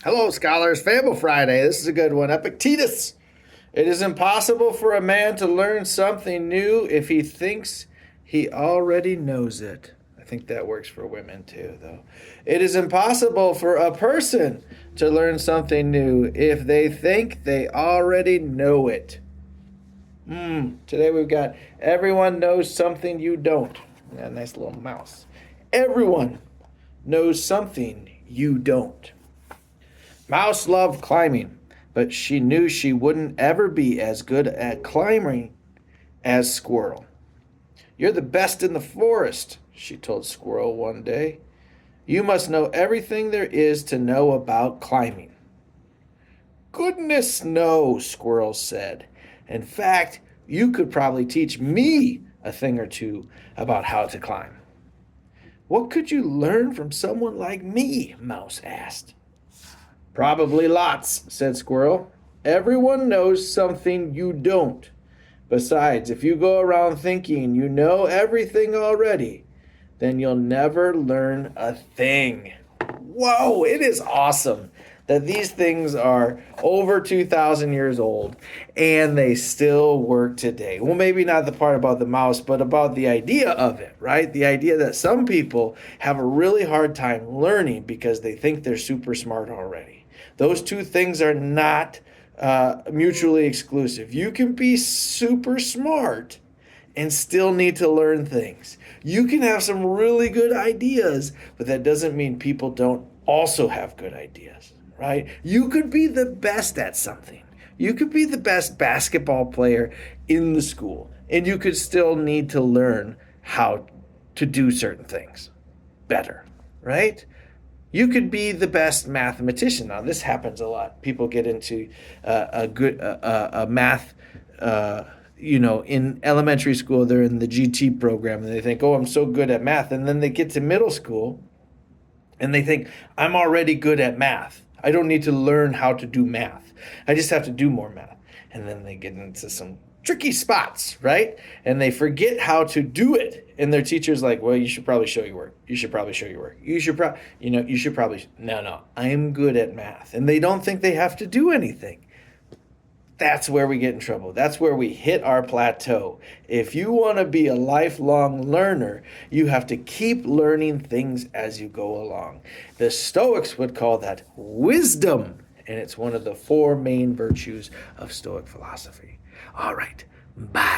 Hello, scholars. Fable Friday. This is a good one. Epictetus. It is impossible for a man to learn something new if he thinks he already knows it. I think that works for women too, though. It is impossible for a person to learn something new if they think they already know it. Today we've got everyone knows something you don't. Yeah, nice little mouse. Everyone knows something you don't. Mouse loved climbing, but she knew she wouldn't ever be as good at climbing as Squirrel. You're the best in the forest, she told Squirrel one day. You must know everything there is to know about climbing. Goodness, no, Squirrel said. In fact, you could probably teach me a thing or two about how to climb. What could you learn from someone like me? Mouse asked. Probably lots, said Squirrel. Everyone knows something you don't. Besides, if you go around thinking you know everything already, then you'll never learn a thing. Whoa, it is awesome that these things are over 2,000 years old and they still work today. Well, maybe not the part about the mouse, but about the idea of it, right? The idea that some people have a really hard time learning because they think they're super smart already. Those two things are not mutually exclusive. You can be super smart and still need to learn things. You can have some really good ideas, but that doesn't mean people don't also have good ideas, right? You could be the best at something. You could be the best basketball player in the school, and you could still need to learn how to do certain things better, right? You could be the best mathematician. Now, this happens a lot. People get into a math, in elementary school, they're in the GT program, and they think, oh, I'm so good at math. And then they get to middle school, and they think, I'm already good at math. I don't need to learn how to do math. I just have to do more math. And then they get into some tricky spots, right? And they forget how to do it. And their teacher's like, well, you should probably show your work. You should probably show your work. No, I'm good at math. And they don't think they have to do anything. That's where we get in trouble. That's where we hit our plateau. If you want to be a lifelong learner, you have to keep learning things as you go along. The Stoics would call that wisdom, and it's one of the four main virtues of Stoic philosophy. All right, bye.